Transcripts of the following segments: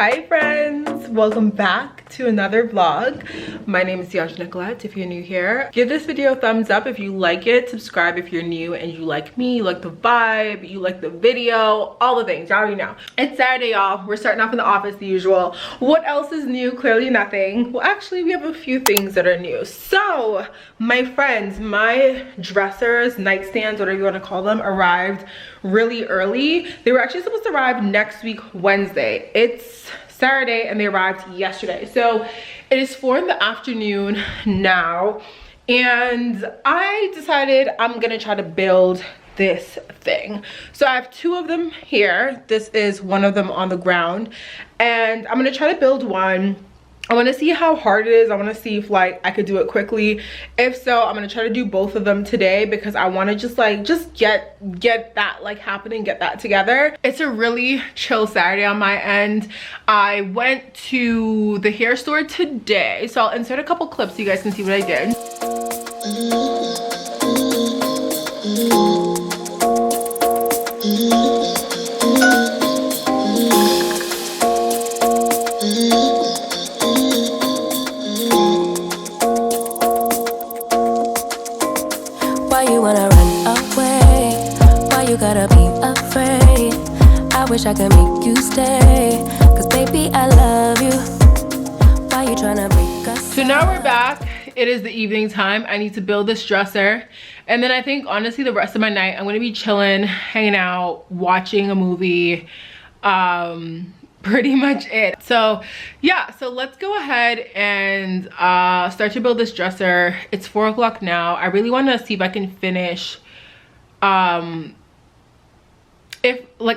Hi friends, welcome back to another vlog. My name is Nicolette. If you're new here, give this video a thumbs up if you like it, subscribe if you're new and you like me, you like the vibe, you like the video, all the things, y'all already know. It's Saturday, y'all. We're starting off in the office the usual. What else is new? Clearly nothing. Well, actually we have a few things that are new. So my friends, my dressers, nightstands, whatever you want to call them, arrived really early. They were actually supposed to arrive next week Wednesday. It's Saturday and they arrived yesterday, so it is 4 in the afternoon now, and I decided I'm gonna try to build this thing. So I have 2 of them here. This is one of them on the ground, and I'm gonna try to build one. I want to see how hard it is. I want to see if like I could do it quickly. If so, I'm going to try to do both of them today because I want to just get that like happening, get that together. It's a really chill Saturday on my end. I went to the hair store today, so I'll insert a couple clips so you guys can see what I did. Wish I could make you stay, cause baby I love you. Why you tryna break us? So now we're back. It is the evening time. I need to build this dresser, and then I think honestly the rest of my night I'm gonna be chilling, hanging out, watching a movie. Pretty much it. So yeah, so let's go ahead and start to build this dresser. It's 4 o'clock now. I really want to see if I can finish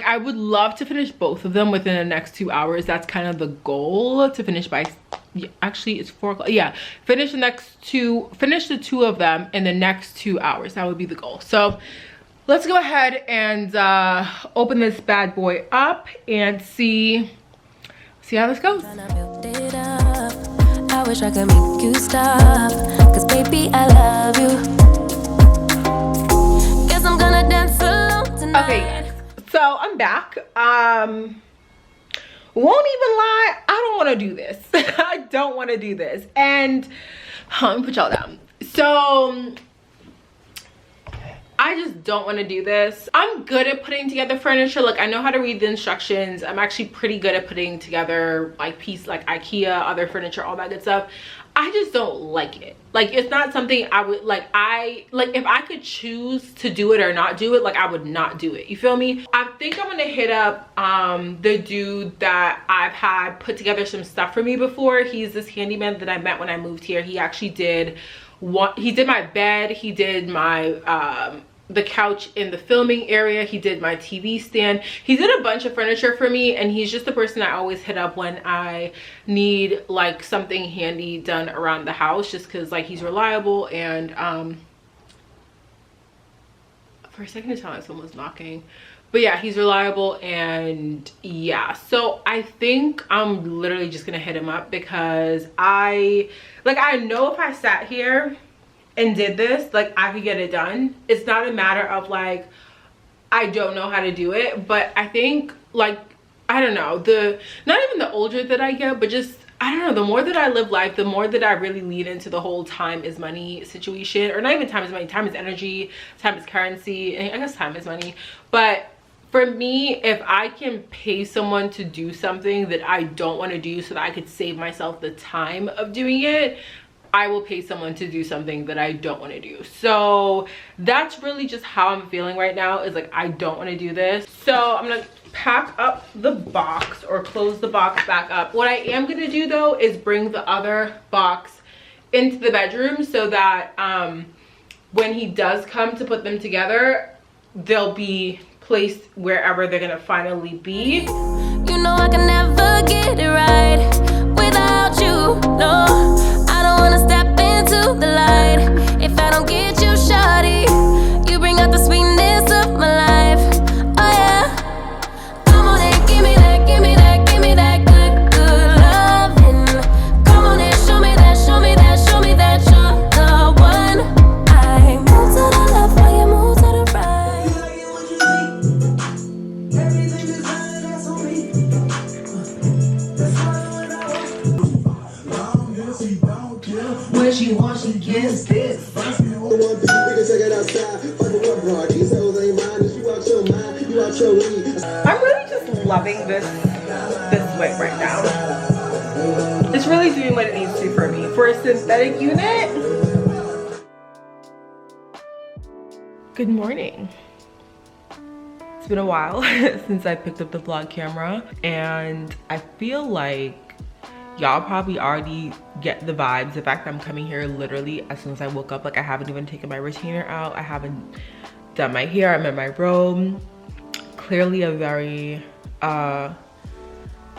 I would love to finish both of them within the next 2 hours. That's kind of the goal, to finish by, actually it's 4 o'clock. Yeah, finish the 2 of them in the next 2 hours. That would be the goal. So let's go ahead and open this bad boy up and see how this goes. I wish I could make you stop, cause baby I love you. Guess I'm gonna dance alone tonight. Okay, so I'm back. Won't even lie, I don't want to do this. I don't want to do this. And let me put y'all down. So I just don't want to do this. I'm good at putting together furniture. Like, I know how to read the instructions. I'm actually pretty good at putting together like pieces like IKEA, other furniture, all that good stuff. I just don't like it. Like, it's not something I would like. If I could choose to do it or not do it, like, I would not do it. You feel me? I think I'm gonna hit up the dude that I've had put together some stuff for me before. He's this handyman that I met when I moved here. He actually did he did my bed, he did my the couch in the filming area, he did my TV stand, he did a bunch of furniture for me, and he's just the person I always hit up when I need like something handy done around the house, just because like he's reliable. And for a second I thought someone was knocking, but yeah, he's reliable. And yeah, so I think I'm literally just gonna hit him up because I know if I sat here and did this, like, I could get it done. It's not a matter of like I don't know how to do it, but I think like, I don't know, not even the older that I get, but just, I don't know, the more that I live life, the more that I really lean into the whole time is money situation. Or not even time is money, time is energy, time is currency, and I guess time is money. But for me, if I can pay someone to do something that I don't want to do so that I could save myself the time of doing it, I will pay someone to do something that I don't want to do. So that's really just how I'm feeling right now, is like, I don't want to do this. So I'm gonna pack up the box, or close the box back up. What I am gonna do though is bring the other box into the bedroom so that when he does come to put them together, they'll be placed wherever they're gonna finally be. You know I can never get it right without you, no. I don't wanna step into the light if I don't get you, shawty. You bring out the sweetness of my life, oh yeah. Come on and give me that, give me that, give me that good, good loving. Come on and show me that, show me that, show me that you're the one. I move to the left while you move to the right. Everything is that's on me. is this? I'm really just loving this wig right now. It's really doing what it needs to for me. For a synthetic unit. Good morning. It's been a while since I picked up the vlog camera, and I feel like y'all probably already get the vibes. The fact that I'm coming here literally as soon as I woke up. Like, I haven't even taken my retainer out. I haven't done my hair. I'm in my robe. Clearly a very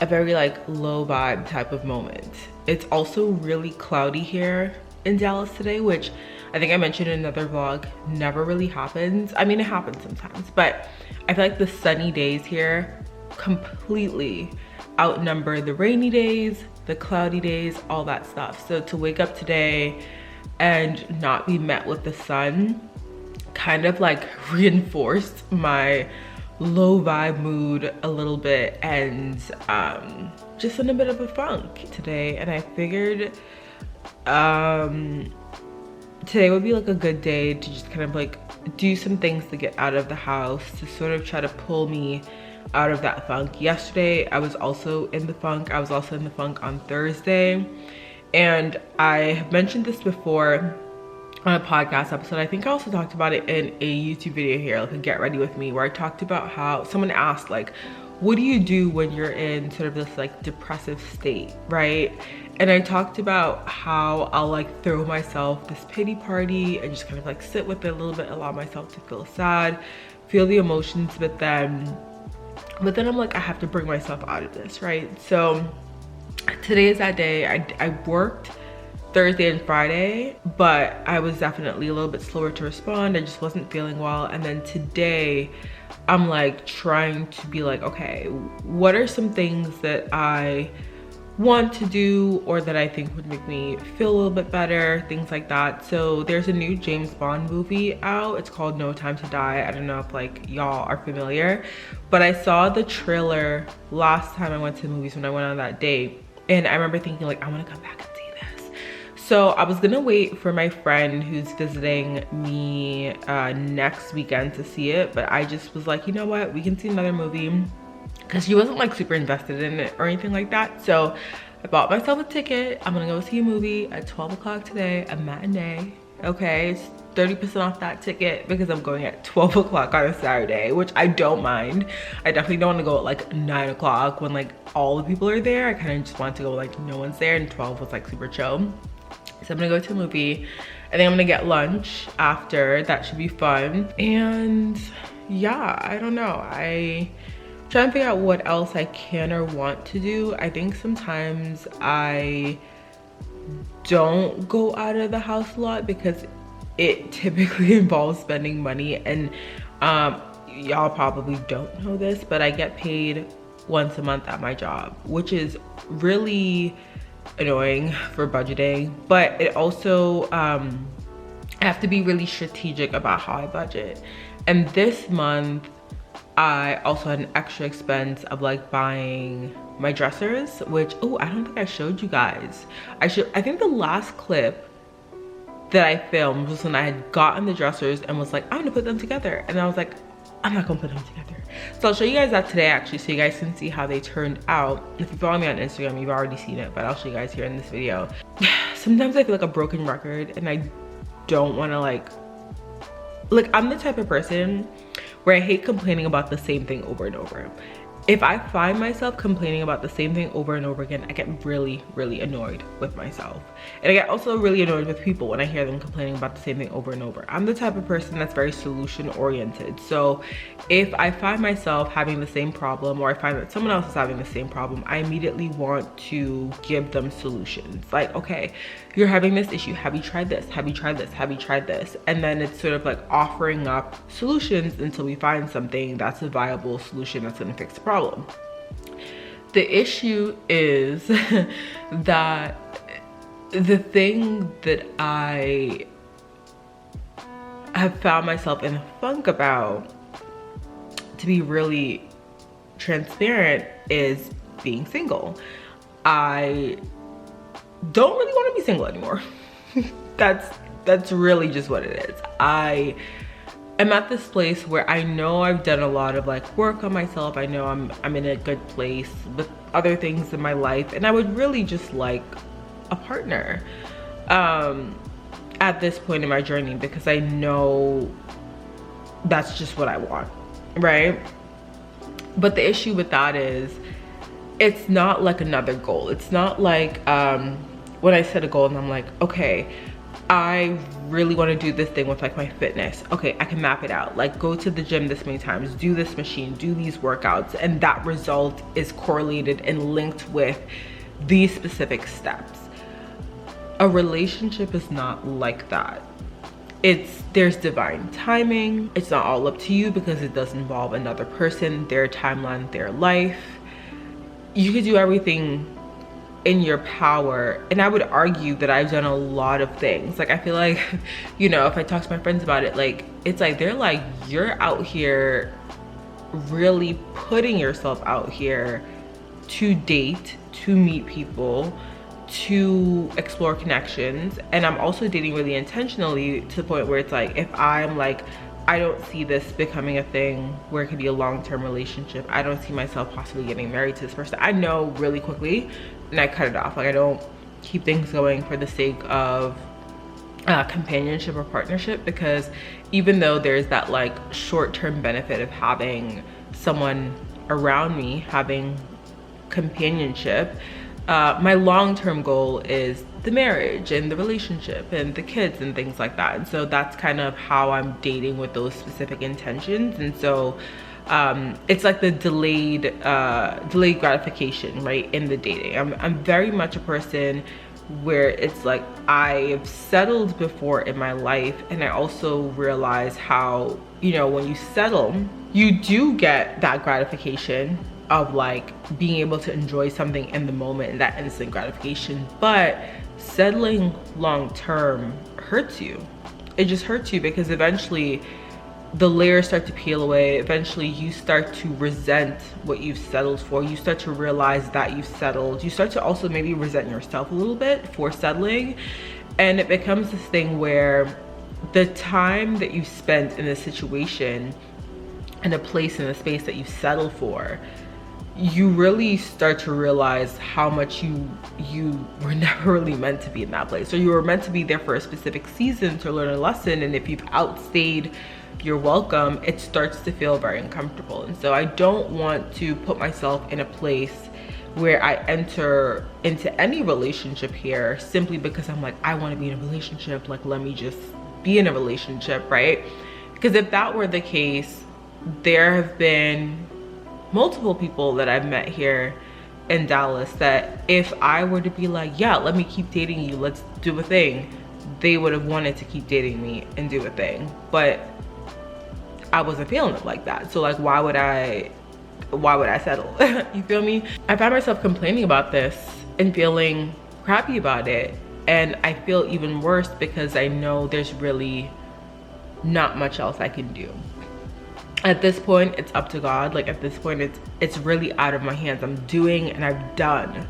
like low vibe type of moment. It's also really cloudy here in Dallas today, which I think I mentioned in another vlog never really happens. I mean, it happens sometimes, but I feel like the sunny days here completely outnumber the rainy days, the cloudy days, all that stuff. So to wake up today and not be met with the sun kind of like reinforced my low vibe mood a little bit, and just in a bit of a funk today. And I figured today would be like a good day to just kind of like do some things to get out of the house, to sort of try to pull me out of that funk. Yesterday I was also in the funk. I was also in the funk on Thursday, and I have mentioned this before on a podcast episode. I think I also talked about it in a YouTube video here, like a get ready with me, where I talked about how someone asked like, what do you do when you're in sort of this like depressive state, right? And I talked about how I'll like throw myself this pity party and just kind of like sit with it a little bit, allow myself to feel sad, feel the emotions, but then I'm like, I have to bring myself out of this, right? So today is that day. I worked Thursday and Friday, but I was definitely a little bit slower to respond. I just wasn't feeling well. And then today I'm like trying to be like, okay, what are some things that I want to do or that I think would make me feel a little bit better, things like that. So there's a new James Bond movie out. It's called No Time to Die. I don't know if like y'all are familiar, but I saw the trailer last time I went to the movies when I went on that date, and I remember thinking like, I want to come back and see this. So I was gonna wait for my friend who's visiting me next weekend to see it, but I just was like, you know what, we can see another movie, because she wasn't like super invested in it or anything like that. So I bought myself a ticket. I'm gonna go see a movie at 12 o'clock today, a matinee. Okay, it's 30% off that ticket because I'm going at 12 o'clock on a Saturday, which I don't mind. I definitely don't want to go at like 9 o'clock when like all the people are there. I kind of just want to go like no one's there, and 12 was like super chill. So I'm gonna go to a movie. I think I'm gonna get lunch after. That should be fun. And yeah, I don't know. I'm trying to figure out what else I can or want to do. I think sometimes I don't go out of the house a lot because it typically involves spending money. And y'all probably don't know this, but I get paid once a month at my job, which is really annoying for budgeting. But it also I have to be really strategic about how I budget. And this month I also had an extra expense of like buying my dressers, which, oh, I don't think I showed you guys. I think the last clip that I filmed was when I had gotten the dressers and was like, I'm gonna put them together. And I was like, I'm not gonna put them together. So I'll show you guys that today actually, so you guys can see how they turned out. If you follow me on Instagram, you've already seen it, but I'll show you guys here in this video. Sometimes I feel like a broken record, and I don't wanna like I'm the type of person where I hate complaining about the same thing over and over. If I find myself complaining about the same thing over and over again, I get really, really annoyed with myself. And I get also really annoyed with people when I hear them complaining about the same thing over and over. I'm the type of person that's very solution oriented. So if I find myself having the same problem, or I find that someone else is having the same problem, I immediately want to give them solutions. Like, okay, you're having this issue. Have you tried this? Have you tried this? Have you tried this? And then it's sort of like offering up solutions until we find something that's a viable solution that's gonna fix the problem. The issue is that the thing that I have found myself in a funk about, to be really transparent, is being single. I don't really want to be single anymore. That's That's really just what it is. I am at this place where I know I've done a lot of like work on myself. I know I'm in a good place with other things in my life, and I would really just like a partner at this point in my journey, because I know that's just what I want, right? But the issue with that is it's not like another goal. It's not like when I set a goal and I'm like, okay, I really want to do this thing with like my fitness. Okay, I can map it out. Like go to the gym this many times, do this machine, do these workouts, and that result is correlated and linked with these specific steps. A relationship is not like that. There's divine timing. It's not all up to you because it does involve another person, their timeline, their life. You could do everything in your power, and I would argue that I've done a lot of things. Like I feel like, you know, if I talk to my friends about it, like it's like they're like, you're out here really putting yourself out here to date, to meet people, to explore connections. And I'm also dating really intentionally to the point where it's like, if I'm like, I don't see this becoming a thing where it could be a long-term relationship, I don't see myself possibly getting married to this person, I know really quickly and I cut it off. Like I don't keep things going for the sake of companionship or partnership, because even though there's that like short-term benefit of having someone around me, having companionship, my long-term goal is the marriage and the relationship and the kids and things like that. And so that's kind of how I'm dating with those specific intentions. And so it's like the delayed gratification, right, in the dating. I'm very much a person where it's like I've settled before in my life, and I also realize how, you know, when you settle, you do get that gratification of like being able to enjoy something in the moment and that instant gratification, but settling long term hurts you. It just hurts you because eventually the layers start to peel away. Eventually you start to resent what you've settled for. You start to realize that you've settled. You start to also maybe resent yourself a little bit for settling, and it becomes this thing where the time that you spent in a situation, in a place, in a space that you settle for, you really start to realize how much you were never really meant to be in that place, or you were meant to be there for a specific season to learn a lesson, and if you've outstayed your welcome, it starts to feel very uncomfortable. And so I don't want to put myself in a place where I enter into any relationship here simply because I'm like, I want to be in a relationship, like let me just be in a relationship, right? Because if that were the case, there have been multiple people that I've met here in Dallas that if I were to be like, yeah, let me keep dating you, let's do a thing, they would have wanted to keep dating me and do a thing. But I wasn't feeling it like that. So like, why would I settle? You feel me? I found myself complaining about this and feeling crappy about it. And I feel even worse because I know there's really not much else I can do. At this point, it's up to God. Like at this point, it's really out of my hands. I'm doing and I've done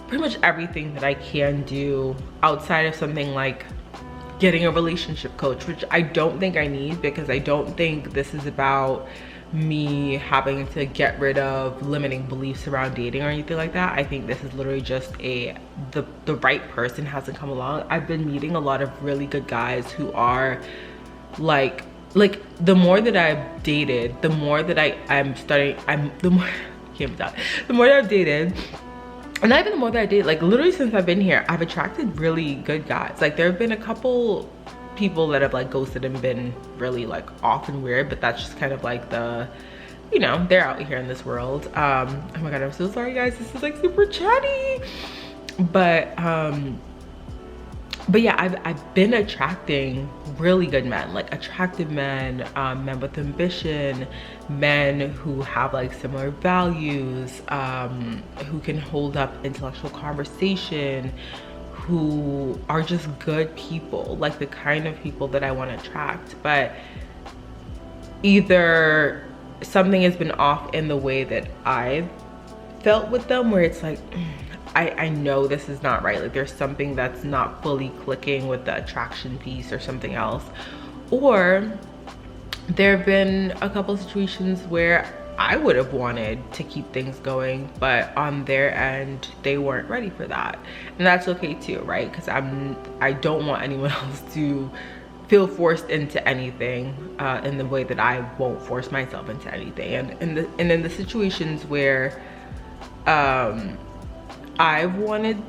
pretty much everything that I can do outside of something like getting a relationship coach, which I don't think I need, because I don't think this is about me having to get rid of limiting beliefs around dating or anything like that. I think this is literally just the right person hasn't come along. I've been meeting a lot of really good guys who are like the more that I've dated, the more that the more that I've dated, and not even the more that I date, like literally since I've been here, I've attracted really good guys. Like there have been a couple people that have like ghosted and been really like off and weird, but that's just kind of like the, you know, they're out here in this world. Oh my God, I'm so sorry guys, this is like super chatty. But yeah, I've been attracting really good men, like attractive men, men with ambition, men who have like similar values, who can hold up intellectual conversation, who are just good people, like the kind of people that I want to attract. But either something has been off in the way that I've felt with them, where it's like, I know this is not right. Like there's something that's not fully clicking with the attraction piece or something else. Or there have been a couple situations where I would have wanted to keep things going, but on their end they weren't ready for that, and that's okay too, right? Because I don't want anyone else to feel forced into anything in the way that I won't force myself into anything. And in the situations where I've wanted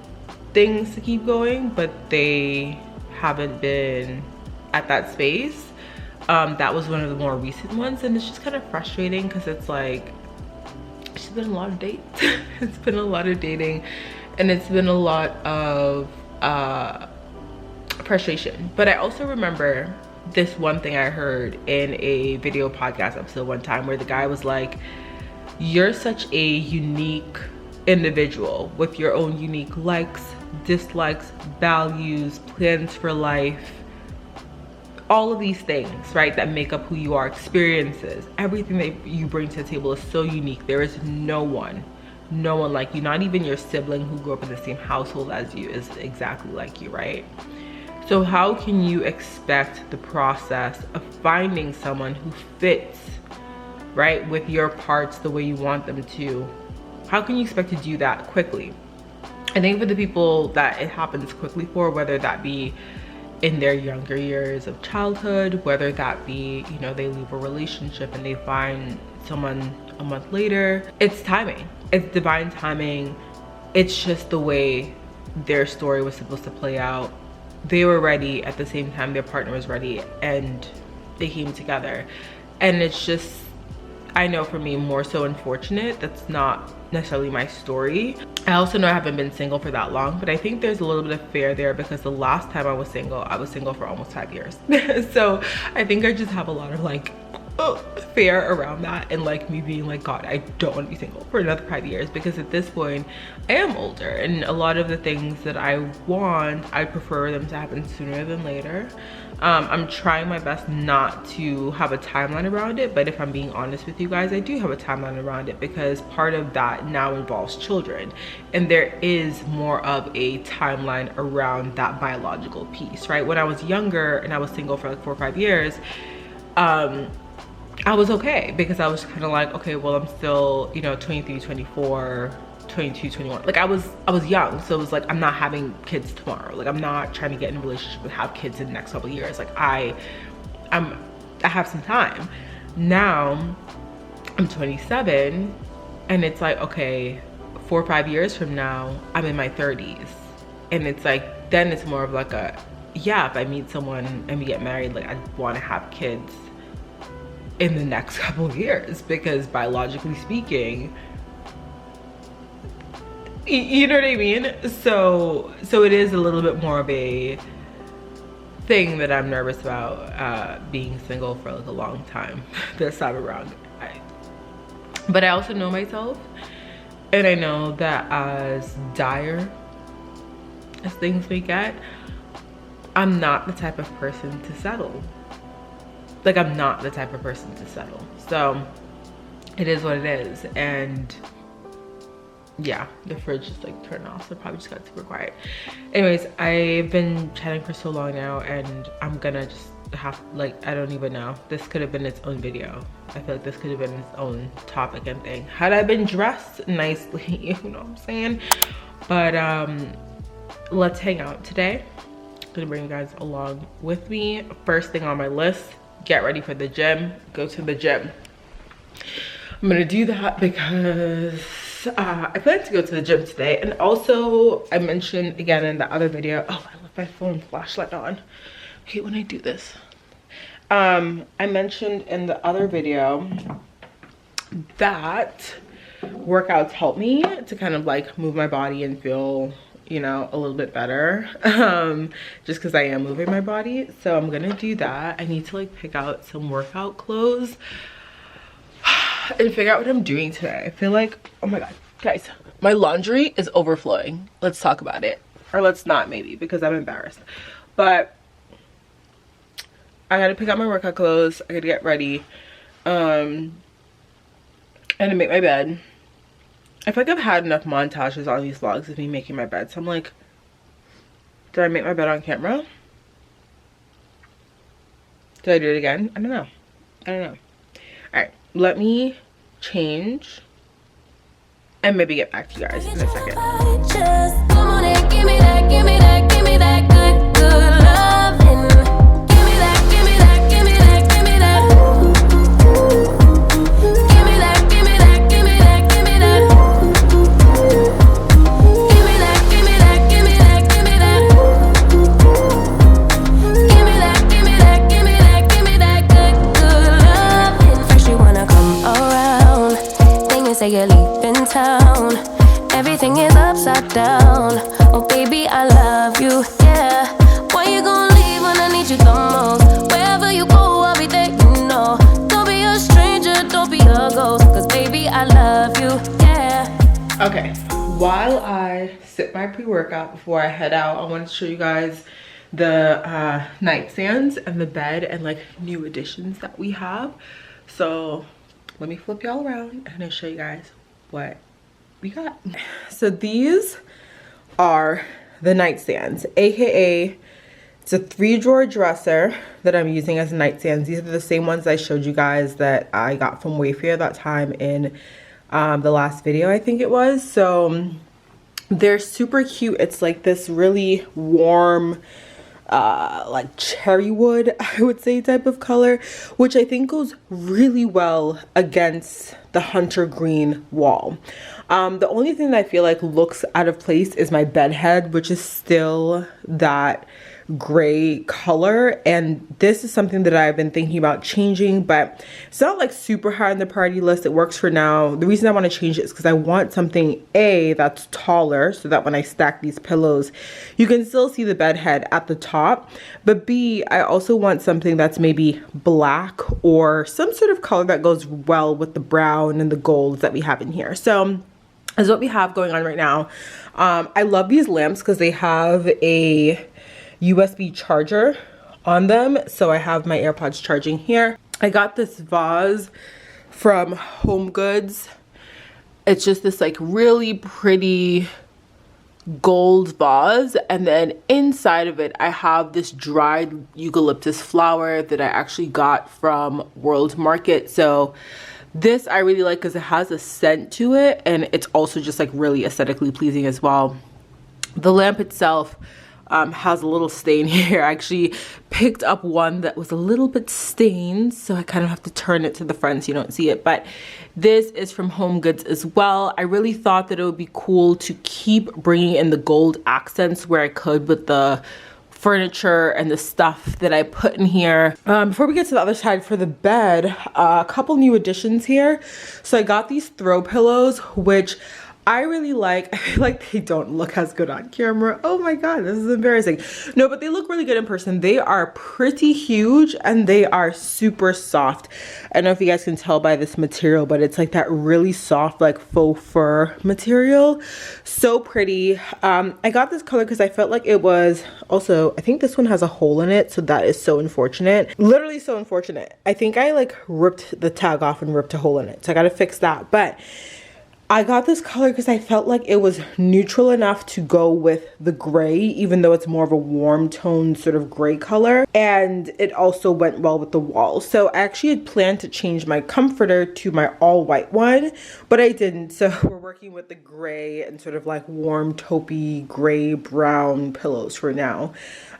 things to keep going but they haven't been at that space, that was one of the more recent ones, and it's just kind of frustrating because it's like it's been a lot of dates. It's been a lot of dating, and it's been a lot of frustration. But I also remember this one thing I heard in a video podcast episode one time where the guy was like, you're such a unique individual with your own unique likes, dislikes, values, plans for life, all of these things, right, that make up who you are, experiences, everything that you bring to the table is so unique. There is no one like you. Not even your sibling who grew up in the same household as you is exactly like you, right? So how can you expect the process of finding someone who fits, right, with your parts the way you want them to? How can you expect to do that quickly? I think for the people that it happens quickly for, whether that be in their younger years of childhood, whether that be, you know, they leave a relationship and they find someone a month later, it's timing. It's divine timing. It's just the way their story was supposed to play out. They were ready at the same time their partner was ready, and they came together. And it's just, I know for me, more so unfortunate. That's not necessarily my story. I also know I haven't been single for that long, but I think there's a little bit of fear there because the last time I was single for almost 5 years. So I think I just have a lot of like fear around that, and like me being like, God, I don't want to be single for another 5 years, because at this point I am older, and a lot of the things that I want, I prefer them to happen sooner than later. I'm trying my best not to have a timeline around it, but if I'm being honest with you guys, I do have a timeline around it, because part of that now involves children, and there is more of a timeline around that biological piece, right? When I was younger and I was single for like 4 or 5 years, I was okay, because I was kind of like, okay, well, I'm still, you know, 23, 24, 22, 21. Like I was young, so it was like, I'm not having kids tomorrow. Like I'm not trying to get in a relationship and have kids in the next couple of years. Like I have some time. Now I'm 27, and it's like, okay, 4 or 5 years from now, I'm in my 30s. And it's like, then it's more of like a, yeah, if I meet someone and we get married, like I want to have kids in the next couple of years, because biologically speaking, you know what I mean? So it is a little bit more of a thing that I'm nervous about, being single for like a long time this time around. But I also know myself, and I know that as dire as things may get, I'm not the type of person to settle. Like I'm not the type of person to settle. So it is what it is. And yeah, the fridge just like turned off, so it probably just got super quiet. Anyways, I've been chatting for so long now, and I'm gonna just have, like, I don't even know, this could have been its own video. I feel like this could have been its own topic and thing had I been dressed nicely. You know what I'm saying? But let's hang out today. I'm gonna bring you guys along with me. First thing on my list, get ready for the gym. Go to the gym. I'm gonna do that because I plan to go to the gym today. And also I mentioned again in the other video, oh, I left my phone flashlight on. I hate when I do this. I mentioned in the other video that workouts help me to kind of like move my body and feel, you know, a little bit better, just because I am moving my body. So I'm gonna do that. I need to like pick out some workout clothes and figure out what I'm doing today. I feel like, oh my god, guys, my laundry is overflowing. Let's talk about it, or let's not, maybe, because I'm embarrassed. But I gotta pick out my workout clothes. I gotta get ready, and to make my bed, I feel like I've had enough montages on these vlogs of me making my bed. So I'm like, did I make my bed on camera? Did I do it again? I don't know. I don't know. Alright, let me change and maybe get back to you guys in a second. Just come on and give me that, give me that, give me that good, good loving. Give me that, give me that, give me that, give me that. Give me that, give me that, give me that, give me that. Give me that, give me that, give me that, give me that. Give me that, give me that, give me that, give me that good, good loving. First you wanna come around, then you say you're leaving town. Everything is upside down. Oh baby, I love you, yeah. Why you gonna leave when I need you the most? Wherever you go, I'll be there, you know. Don't be a stranger, don't be a ghost. Cause baby, I love you, yeah. Okay, while I sip my pre-workout before I head out, I wanted to show you guys the nightstands and the bed and like new additions that we have. So let me flip y'all around and I'll show you guys what we got. So these are the nightstands, aka it's a 3-drawer dresser that I'm using as nightstands. These are the same ones I showed you guys that I got from Wayfair that time in the last video, I think it was. So they're super cute. It's like this really warm like cherry wood, I would say, type of color, which I think goes really well against the hunter green wall. The only thing that I feel like looks out of place is my bed head, which is still that gray color, and this is something that I've been thinking about changing, but it's not like super high on the priority list. It works for now. The reason I want to change it is because I want something A, that's taller, so that when I stack these pillows you can still see the bed head at the top, but B, I also want something that's maybe black or some sort of color that goes well with the brown and the golds that we have in here. So is what we have going on right now. I love these lamps because they have a USB charger on them, so I have my AirPods charging here. I got this vase from Home Goods. It's just this like really pretty gold vase, and then inside of it I have this dried eucalyptus flower that I actually got from World Market. So this I really like because it has a scent to it, and it's also just like really aesthetically pleasing as well. The lamp itself has a little stain here. I actually picked up one that was a little bit stained, so I kind of have to turn it to the front so you don't see it, but this is from Home Goods as well. I really thought that it would be cool to keep bringing in the gold accents where I could with the furniture and the stuff that I put in here. Before we get to the other side for the bed, a couple new additions here. So I got these throw pillows, which I really like. I feel like they don't look as good on camera. Oh my god, this is embarrassing. No, but they look really good in person. They are pretty huge and they are super soft. I don't know if you guys can tell by this material, but it's like that really soft like faux fur material. So pretty. I got this color because I felt like it was also, I think this one has a hole in it, so that is so unfortunate. Literally so unfortunate. I think I like ripped the tag off and ripped a hole in it, so I gotta fix that. But I got this color because I felt like it was neutral enough to go with the gray, even though it's more of a warm tone sort of gray color, and it also went well with the wall. So I actually had planned to change my comforter to my all white one, but I didn't. So we're working with the gray and sort of like warm taupey gray brown pillows for now.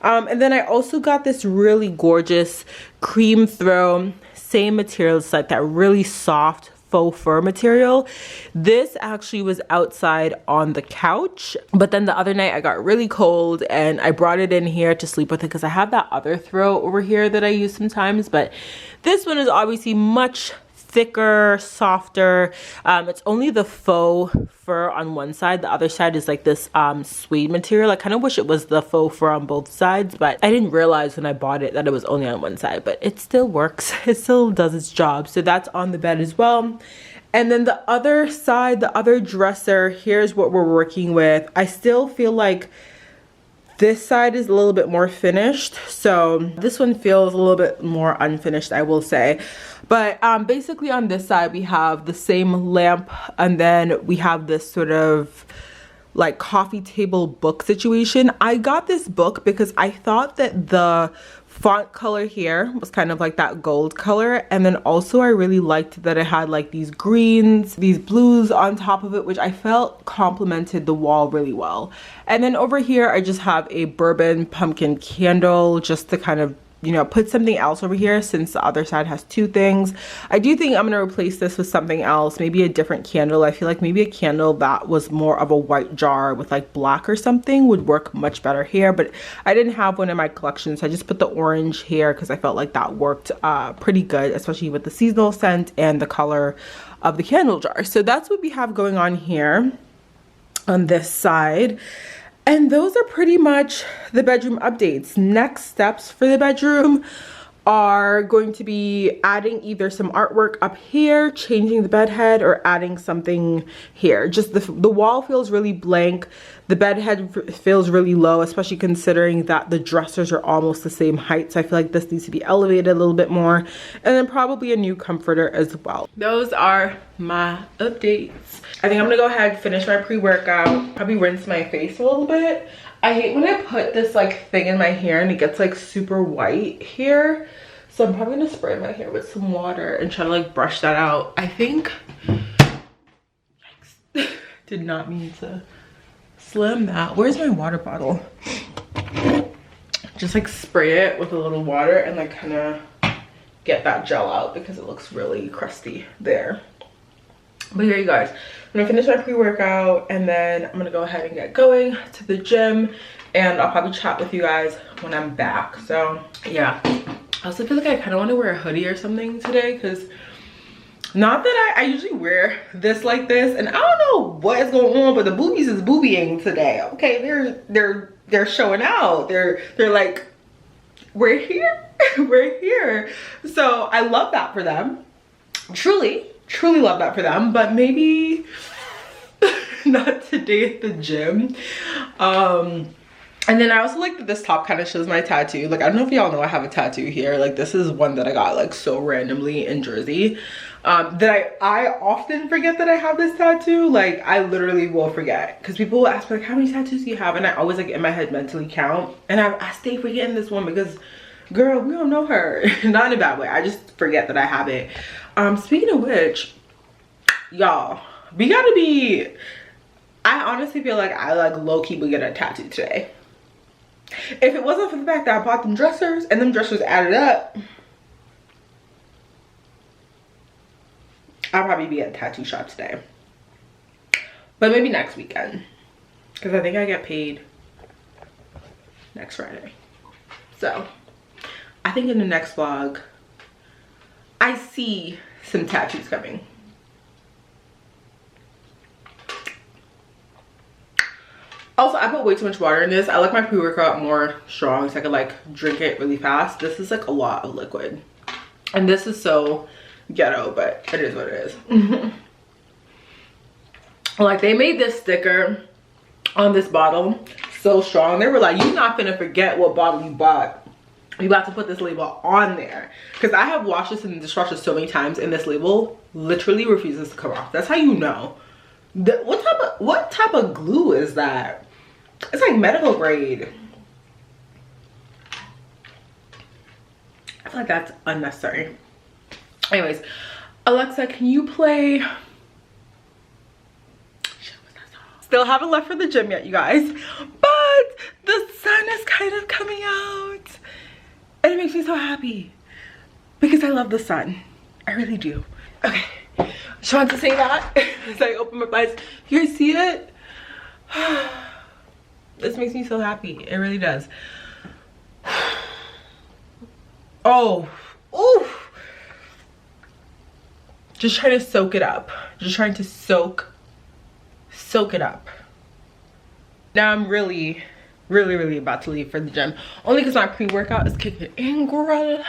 And then I also got this really gorgeous cream throw, same material. It's like that really soft faux fur material. This actually was outside on the couch, but then the other night I got really cold and I brought it in here to sleep with it because I have that other throw over here that I use sometimes, but this one is obviously much thicker, softer. It's only the faux fur on one side. The other side is like this suede material. I kind of wish it was the faux fur on both sides, but I didn't realize when I bought it that it was only on one side, but it still works. It still does its job. So that's on the bed as well. And then the other side, the other dresser, here's what we're working with. I still feel like This side is a little bit more finished, so this one feels a little bit more unfinished, I will say. But basically on this side we have the same lamp, and then we have this sort of like coffee table book situation. I got this book because I thought that the font color here was kind of like that gold color, and then also I really liked that it had like these greens, these blues on top of it, which I felt complemented the wall really well. And then over here I just have a bourbon pumpkin candle just to kind of, you know, put something else over here since the other side has two things. I do think I'm gonna replace this with something else, maybe a different candle. I feel like maybe a candle that was more of a white jar with like black or something would work much better here, but I didn't have one in my collection, so I just put the orange here because I felt like that worked pretty good, especially with the seasonal scent and the color of the candle jar. So that's what we have going on here on this side. And those are pretty much the bedroom updates. Next steps for the bedroom are going to be adding either some artwork up here, changing the bed head, or adding something here. Just the wall feels really blank. The bed head feels really low, especially considering that the dressers are almost the same height. So I feel like this needs to be elevated a little bit more. And then probably a new comforter as well. Those are my updates. I think I'm gonna go ahead and finish my pre-workout, probably rinse my face a little bit. I hate when I put this like thing in my hair and it gets like super white here. So I'm probably gonna spray my hair with some water and try to like brush that out. I think, yikes, did not mean to slam that. Where's my water bottle? Just like spray it with a little water and like kind of get that gel out because it looks really crusty there. But here you guys, I'm gonna finish my pre-workout and then I'm gonna go ahead and get going to the gym, and I'll probably chat with you guys when I'm back. So yeah, I also feel like I kind of want to wear a hoodie or something today, because not that I usually wear this like this, and I don't know what is going on, but the boobies is boobying today. Okay, they're showing out. They're like, we're here. We're here. So I love that for them. Truly love that for them, but maybe not today at the gym. And then I also like that this top kind of shows my tattoo. Like, I don't know if y'all know I have a tattoo here. Like, this is one that I got like so randomly in Jersey, that I often forget that I have this tattoo. Like, I literally will forget because people will ask me like, how many tattoos do you have? And I always like in my head mentally count, and I stay forgetting this one because, girl, we don't know her. Not in a bad way, I just forget that I have it. Speaking of which, y'all, we gotta be, I honestly feel like I like low-key would get a tattoo today. If it wasn't for the fact that I bought them dressers and them dressers added up, I'll probably be at a tattoo shop today. But maybe next weekend, because I think I get paid next Friday. So I think in the next vlog, I see some tattoos coming. Also, I put way too much water in this. I like my pre-workout more strong so I could like drink it really fast. This is like a lot of liquid. And this is so ghetto, but it is what it is. Like, they made this sticker on this bottle so strong. They were like, you're not gonna forget what bottle you bought. You about to put this label on there, because I have washed this in the dishwasher so many times and this label literally refuses to come off. That's how you know. What type of glue is that? It's like medical grade. I feel like that's unnecessary. Anyways, Alexa, can you play? Still haven't left for the gym yet, you guys, but the sun is kind of coming out. And it makes me so happy because I love the sun. I really do. Okay, just wanted to say that as I open my eyes. You guys see it? This makes me so happy. It really does. Oh, oof. Just trying to soak it up. Just trying to soak it up. Now I'm really about to leave for the gym, only because my pre-workout is kicking in, girl.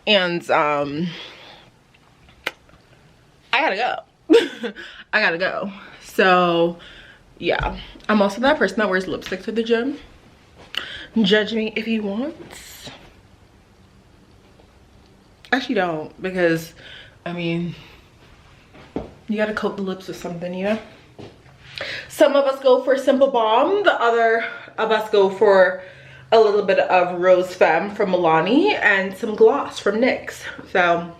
And I gotta go. I gotta go. So yeah, I'm also that person that wears lipstick to the gym. Judge me if you want. Actually don't, because I mean, you gotta coat the lips with something, you know? Some of us go for Simple Balm, the other of us go for a little bit of Rose Femme from Milani and some gloss from NYX. So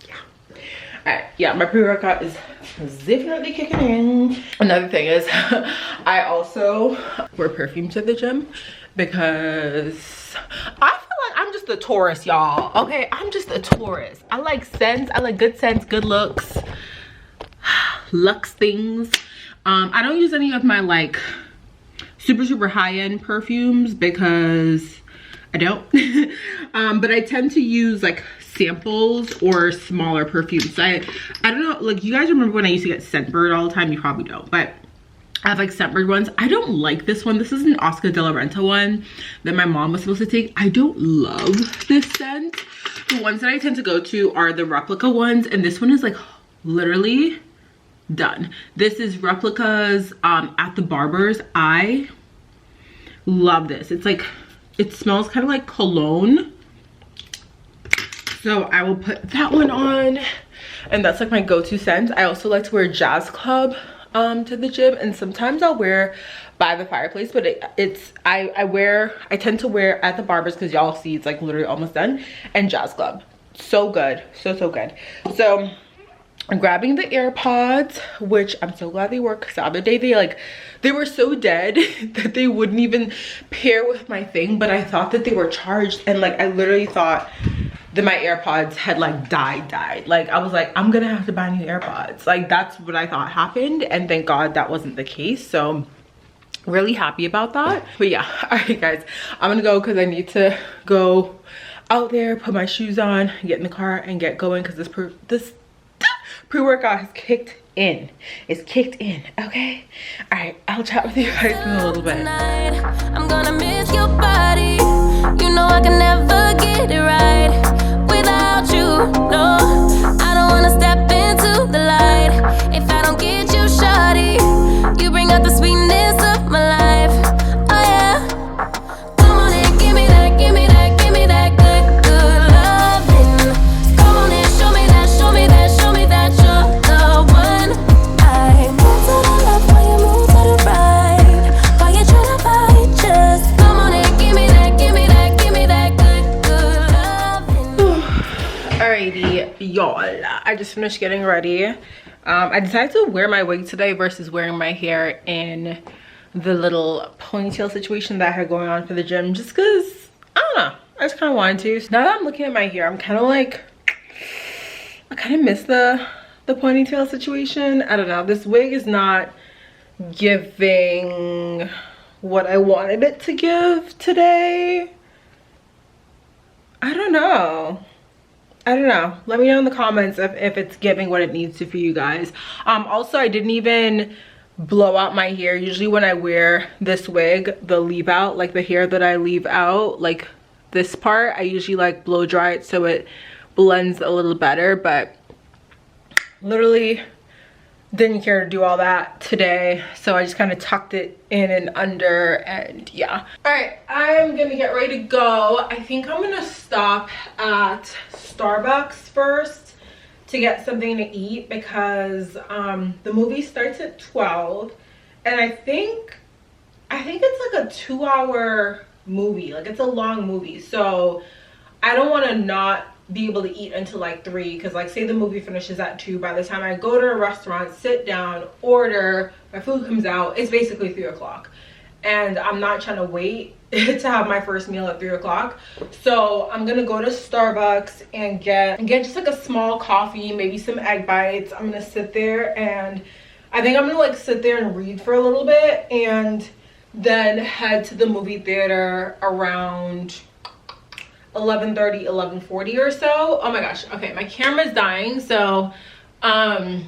yeah. Alright, yeah, my pre-workout is definitely kicking in. Another thing is I also wear perfume to the gym because I feel like I'm just a tourist, y'all. Okay, I'm just a tourist. I like scents. I like good scents, good looks, luxe things. I don't use any of my like super high-end perfumes because I don't. But I tend to use like samples or smaller perfumes. I don't know, like, you guys remember when I used to get Scentbird all the time? You probably don't, but I have like Scentbird ones. I don't like this one. This is an Oscar de la Renta one that my mom was supposed to take. I don't love this scent. The ones that I tend to go to are the replica ones, and this one is like literally done. This is Replicas at the Barber's. I love this. It's like, it smells kind of like cologne. So I will put that one on, and that's like my go-to scent. I also like to wear Jazz Club to the gym, and sometimes I'll wear By the Fireplace, but I tend to wear at the Barber's because y'all see it's like literally almost done, and Jazz Club. So good, so good. So I'm grabbing the AirPods, which I'm so glad they work, because the other day they were so dead that they wouldn't even pair with my thing, but I thought that they were charged, and like I literally thought that my AirPods had like died. Like I was like, I'm gonna have to buy new AirPods. Like that's what I thought happened, and thank God that wasn't the case. So really happy about that. But yeah, all right guys, I'm gonna go because I need to go out there, put my shoes on, get in the car and get going, because this pre-workout has kicked in. It's kicked in, okay? All right, I'll chat with you guys in a little bit. I'm gonna miss your body. You know I can never get it right without you. No, I don't wanna step into the light if I don't get you, shawty. You bring out the sweetness of my life. Oh yeah. Come on and give me that, give me that, give me that good loving. Come on and show me that, show me that, show me that you're the one. I move to the left while you move to the right. While you try to fight, just come on and give me that, give me that, give me that good loving. Alrighty, y'all, I just finished getting ready. I decided to wear my wig today versus wearing my hair in the little ponytail situation that I had going on for the gym, just because I don't know, I just kind of wanted to. So now that I'm looking at my hair, I'm kind of like, I kind of miss the ponytail situation. I don't know, this wig is not giving what I wanted it to give today. I don't know. Let me know in the comments if it's giving what it needs to for you guys. Also, I didn't even blow out my hair. Usually when I wear this wig, the leave out, like the hair that I leave out, like this part, I usually like blow dry it so it blends a little better, but literally didn't care to do all that today, so I just kind of tucked it in and under, and yeah. All right, I'm gonna get ready to go. I think I'm gonna stop at Starbucks first to get something to eat, because the movie starts at 12, and I think it's like a 2-hour movie. Like, it's a long movie, so I don't want to not be able to eat until like 3, because like say the movie finishes at 2, by the time I go to a restaurant, sit down, order, my food comes out, it's basically 3 o'clock, and I'm not trying to wait to have my first meal at 3 o'clock. So I'm gonna go to Starbucks and get just like a small coffee, maybe some egg bites. I'm gonna sit there, and I think I'm gonna like sit there and read for a little bit, and then head to the movie theater around 11:30, 11:40 or so. Oh my gosh, okay, my camera's dying, so I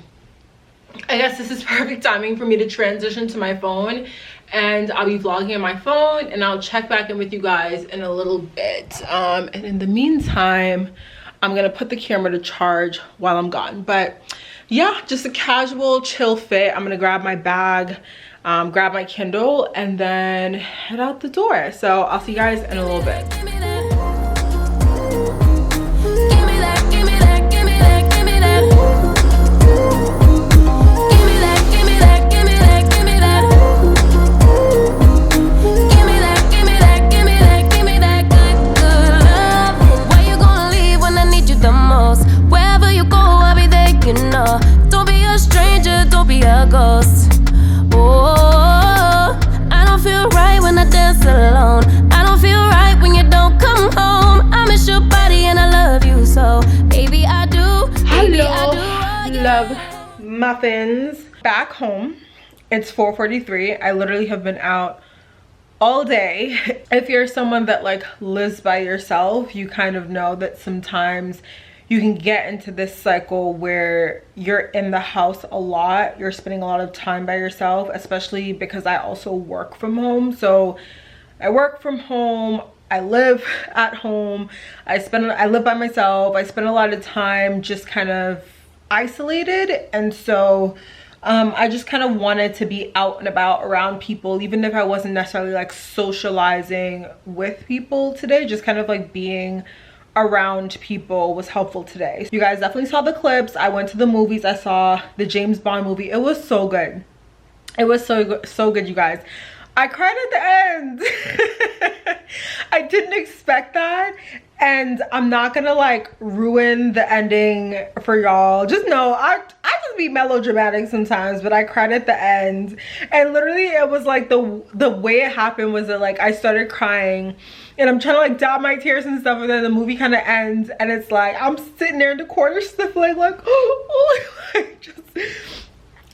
guess this is perfect timing for me to transition to my phone, and I'll be vlogging on my phone, and I'll check back in with you guys in a little bit. And in the meantime, I'm gonna put the camera to charge while I'm gone. But yeah, just a casual chill fit. I'm gonna grab my bag. grab my Kindle, and then head out the door. So I'll see you guys in a little bit. Don't be a stranger, don't be a ghost. Oh, I don't feel right when I dance alone. I don't feel right when you don't come home. I miss your body and I love you so. Baby, I do. Baby, Hello, I do. love muffins. Back home. It's 4:43. I literally have been out all day. If you're someone that like lives by yourself, you kind of know that sometimes you can get into this cycle where you're in the house a lot. You're spending a lot of time by yourself, especially because I also work from home. So I work from home, I live at home, I live by myself. I spend a lot of time just kind of isolated. And so I just kind of wanted to be out and about around people, even if I wasn't necessarily like socializing with people today. Just kind of like being around people was helpful today. You guys definitely saw the clips. I went to the movies. I saw the James Bond movie. It was so good. It was so good, you guys. I cried at the end. I didn't expect that, and I'm not gonna like ruin the ending for y'all. Just know I just be melodramatic sometimes, but I cried at the end, and literally it was like the way it happened was that like I started crying, and I'm trying to like dab my tears and stuff, and then the movie kind of ends, and it's like I'm sitting there in the corner sniffling like,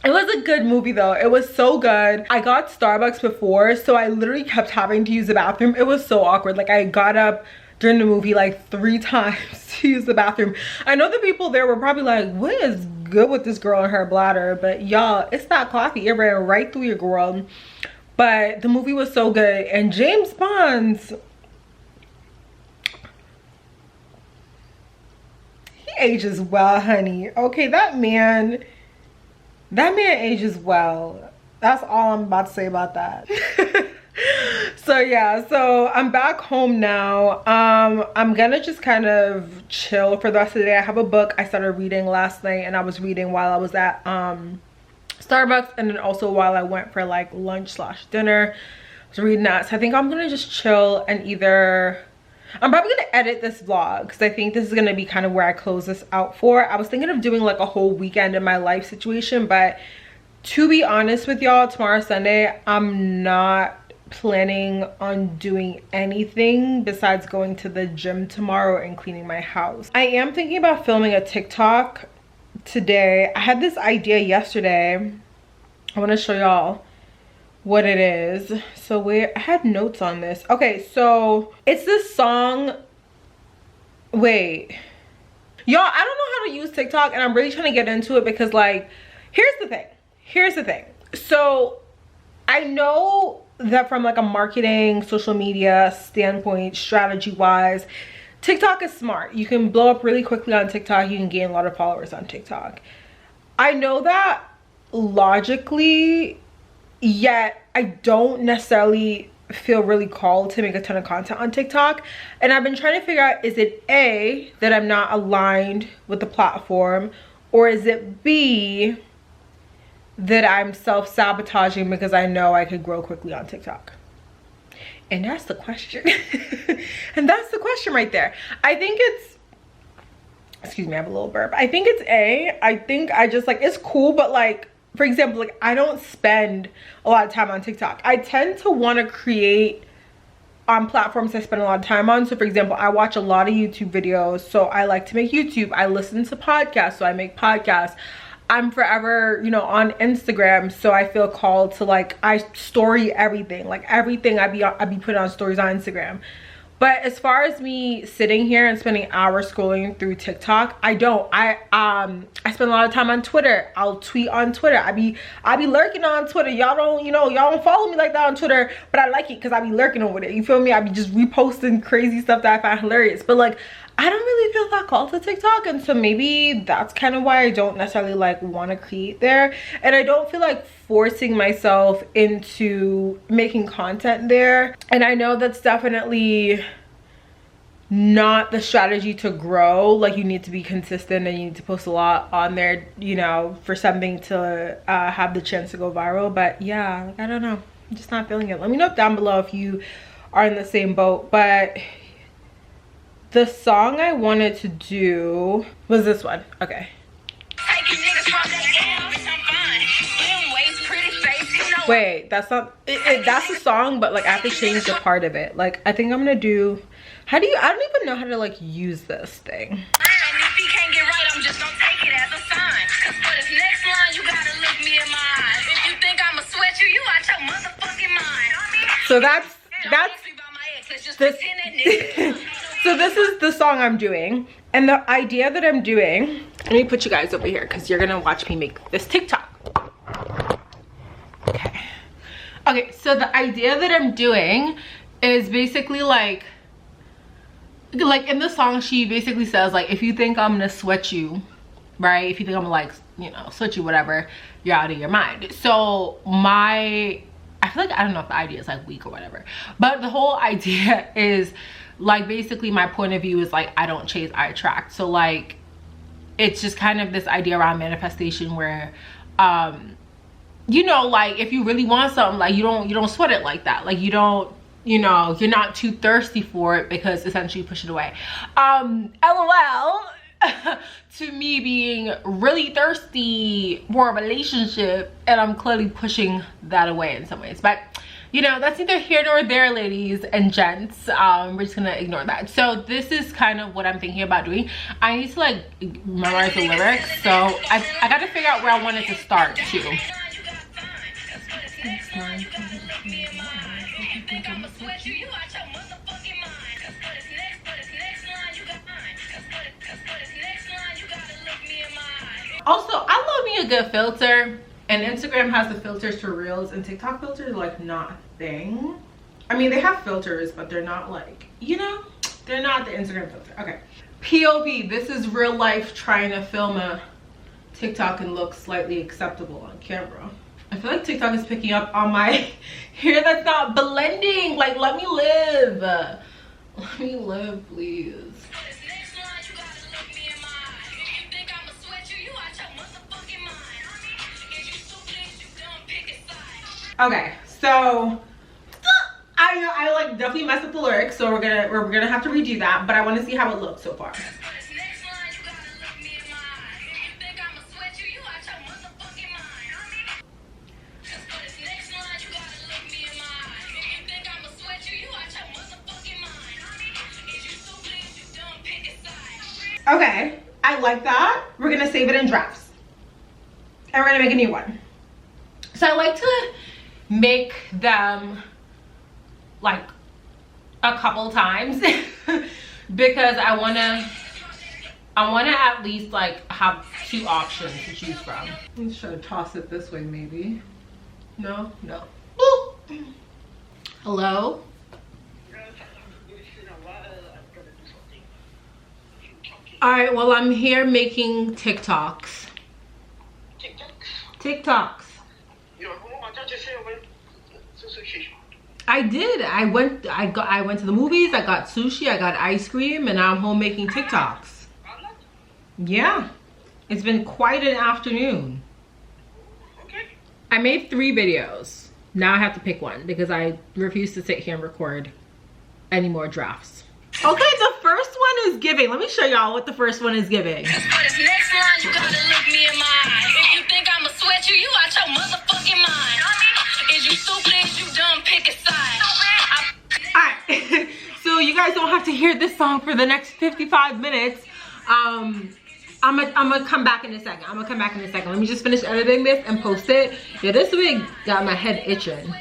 It was a good movie though. It was so good. I got Starbucks before, so I literally kept having to use the bathroom. It was so awkward. Like I got up during the movie like 3 times to use the bathroom. I know the people there were probably like, what is good with this girl and her bladder? But y'all, it's that coffee. It ran right through your girl. But the movie was so good. And James Bond's, he ages well, honey. Okay, that man ages well. That's all I'm about to say about that. So yeah, so I'm back home now. I'm gonna just kind of chill for the rest of the day. I have a book I started reading last night, and I was reading while I was at Starbucks, and then also while I went for like lunch/dinner. I was reading that. So I think I'm gonna just chill, and I'm probably gonna edit this vlog because I think this is gonna be kind of where I close this out for. I was thinking of doing like a whole weekend in my life situation, but to be honest with y'all, tomorrow's Sunday, I'm not planning on doing anything besides going to the gym tomorrow and cleaning my house. I am thinking about filming a TikTok today. I had this idea yesterday. I want to show y'all what it is. So I had notes on this. Okay, so it's this song. Wait, y'all, I don't know how to use TikTok, and I'm really trying to get into it because like, here's the thing. So I know that from like a marketing, social media standpoint, strategy wise, TikTok is smart. You can blow up really quickly on TikTok. You can gain a lot of followers on TikTok. I know that logically, yet I don't necessarily feel really called to make a ton of content on TikTok. And I've been trying to figure out, is it A, that I'm not aligned with the platform, or is it B, that I'm self-sabotaging because I know I could grow quickly on TikTok? And that's the question. And that's the question right there. I think it's, excuse me, I have a little burp. I think it's A. I think I just like, it's cool, but like, for example, like I don't spend a lot of time on TikTok. I tend to want to create on platforms I spend a lot of time on. So for example, I watch a lot of YouTube videos, so I like to make YouTube. I listen to podcasts, so I make podcasts. I'm forever, you know, on Instagram, so I feel called to like, I story everything. Like everything I be putting on stories on Instagram. But as far as me sitting here and spending hours scrolling through TikTok, I don't. I spend a lot of time on Twitter. I'll tweet on Twitter. I be lurking on Twitter. Y'all don't, you know, y'all don't follow me like that on Twitter, but I like it because I be lurking over there. You feel me? I be just reposting crazy stuff that I find hilarious. But like, I don't really feel that called to TikTok, and so maybe that's kind of why I don't necessarily like want to create there. And I don't feel like forcing myself into making content there. And I know that's definitely not the strategy to grow. Like, you need to be consistent and you need to post a lot on there, you know, for something to have the chance to go viral. But yeah, like, I don't know, I'm just not feeling it. Let me know down below if you are in the same boat. But the song I wanted to do was this one. Okay. Wait, that's not it, that's the song, but like I have to change the part of it. Like, I think I'm gonna do, I don't even know how to like use this thing. So that's this. So this is the song I'm doing, and the idea that I'm doing, let me put you guys over here because you're gonna watch me make this TikTok. Okay, so the idea that I'm doing is basically like in the song, she basically says, like, if you think I'm gonna sweat you, right? If you think I'm gonna, like, you know, sweat you, whatever, you're out of your mind. So I feel like, I don't know if the idea is like weak or whatever, but the whole idea is like, basically my point of view is like, I don't chase, I attract. So like, it's just kind of this idea around manifestation where, you know, like, if you really want something, like, you don't sweat it like that. Like, you don't, you know, you're not too thirsty for it because essentially you push it away. LOL. To me being really thirsty for a relationship, and I'm clearly pushing that away in some ways. But, you know, that's neither here nor there, ladies and gents. We're just gonna ignore that. So this is kind of what I'm thinking about doing. I need to like memorize the lyrics, so I gotta figure out where I want it to start too. Also, I love me a good filter, and Instagram has the filters for reels, and TikTok filters are like not a thing. I mean, they have filters, but they're not like, you know, they're not the Instagram filter. Okay, POV, this is real life trying to film a TikTok and look slightly acceptable on camera. I feel like TikTok is picking up on my hair that's not blending. Like, let me live. Let me live, please. Okay, so I like definitely messed up the lyrics, so we're gonna have to redo that, but I want to see how it looks so far. Okay, I like that. We're gonna save it in drafts, and we're gonna make a new one. So I like to make them like a couple times because I wanna at least like have 2 options to choose from. Let's try to toss it this way, maybe. No. Ooh. Hello? All right, well, I'm here making TikToks. TikToks. I did. I went to the movies, I got sushi, I got ice cream, and now I'm home making TikToks. Yeah. It's been quite an afternoon. Okay. I made 3 videos. Now I have to pick one because I refuse to sit here and record any more drafts. Okay, the first one is giving. Let me show y'all what the first one is giving. For this next line, you gotta look me in my eye. If you think I'ma sweat you, you out your motherfucking mind. Is you stupid? Is you dumb? Pick a side. Alright, so you guys don't have to hear this song for the next 55 minutes. I'm gonna come back in a second. Let me just finish editing this and post it. Yeah, this wig got my head itching.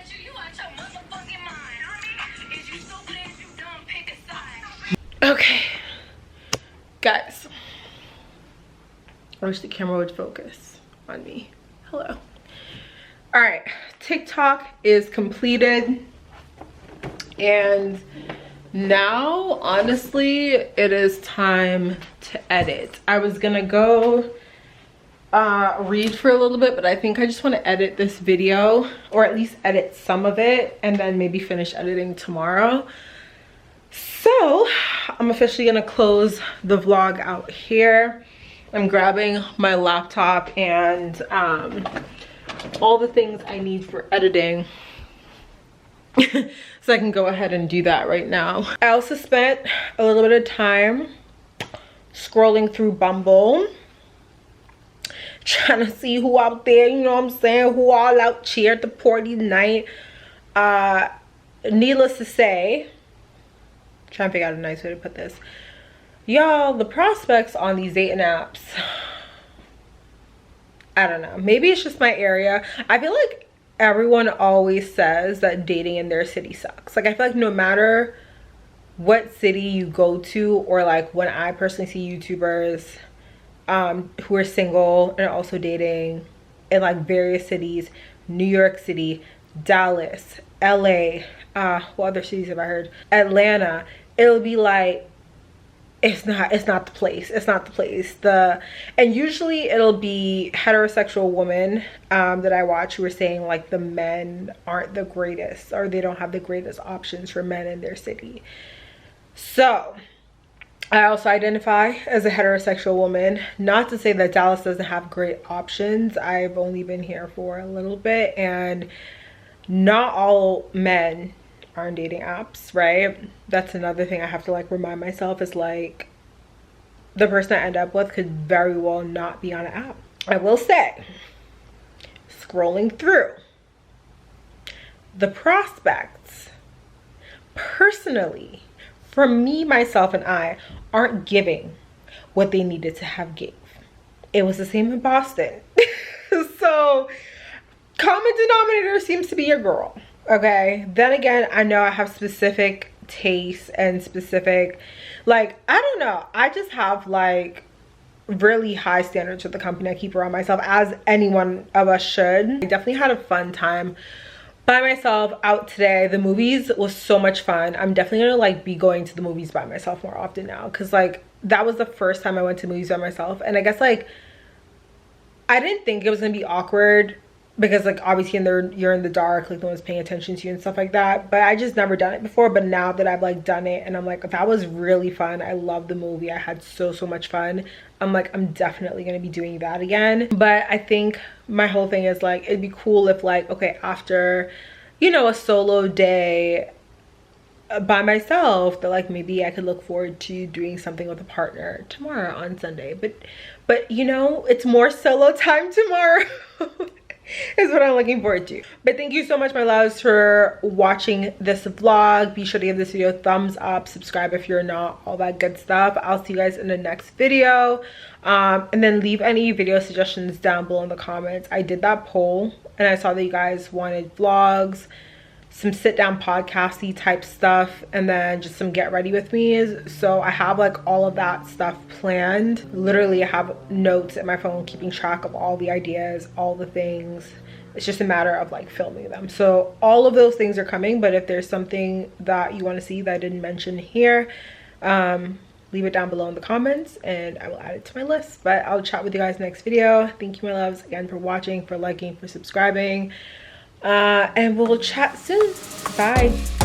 Okay, guys, I wish the camera would focus on me. Hello. All right, TikTok is completed, and Now, honestly, it is time to edit. I was gonna go read for a little bit, but I think I just want to edit this video, or at least edit some of it, and then maybe finish editing tomorrow. So I'm officially gonna close the vlog out here. I'm grabbing my laptop and all the things I need for editing so I can go ahead and do that right now. I also spent a little bit of time scrolling through Bumble, trying to see who out there, you know what I'm saying, who all out here at the party tonight. Needless to say, trying to figure out a nice way to put this, y'all, the prospects on these dating apps, I don't know, maybe it's just my area. I feel like everyone always says that dating in their city sucks. Like, I feel like no matter what city you go to, or like when I personally see YouTubers who are single and also dating in like various cities, New York City, Dallas, LA, what other cities have I heard, Atlanta, it'll be like, it's not the place, it's not the place. And usually it'll be heterosexual women that I watch who are saying like the men aren't the greatest, or they don't have the greatest options for men in their city. So I also identify as a heterosexual woman. Not to say that Dallas doesn't have great options. I've only been here for a little bit, and not all men are on dating apps, right? That's another thing I have to like remind myself, is like the person I end up with could very well not be on an app. I will say, scrolling through, the prospects personally, for me, myself, and I, aren't giving what they needed to have gave. It was the same in Boston. So common denominator seems to be your girl. Okay, then again, I know I have specific tastes and specific, like, I don't know, I just have like really high standards with the company I keep around myself, as any one of us should. I definitely had a fun time by myself out today. The movies was so much fun. I'm definitely gonna like be going to the movies by myself more often now, because like that was the first time I went to movies by myself, and I guess like I didn't think it was gonna be awkward, because like obviously you're in the dark, like no one's paying attention to you and stuff like that, but I just never done it before. But now that I've like done it, and I'm like, that was really fun, I love the movie, I had so much fun, I'm like, I'm definitely gonna be doing that again. But I think my whole thing is like, it'd be cool if like, okay, after, you know, a solo day by myself, that like maybe I could look forward to doing something with a partner tomorrow on Sunday. But you know, it's more solo time tomorrow. Is what I'm looking forward to. But thank you so much, my loves, for watching this vlog. Be sure to give this video a thumbs up, subscribe if you're not, all that good stuff. I'll see you guys in the next video, and then leave any video suggestions down below in the comments. I did that poll, and I saw that you guys wanted vlogs, some sit-down podcasty type stuff, and then just some get ready with me. So I have like all of that stuff planned. Literally, I have notes in my phone keeping track of all the ideas, all the things. It's just a matter of like filming them. So all of those things are coming, but if there's something that you want to see that I didn't mention here, leave it down below in the comments and I will add it to my list. But I'll chat with you guys next video. Thank you, my loves, again, for watching, for liking, for subscribing. And we'll chat soon. Bye.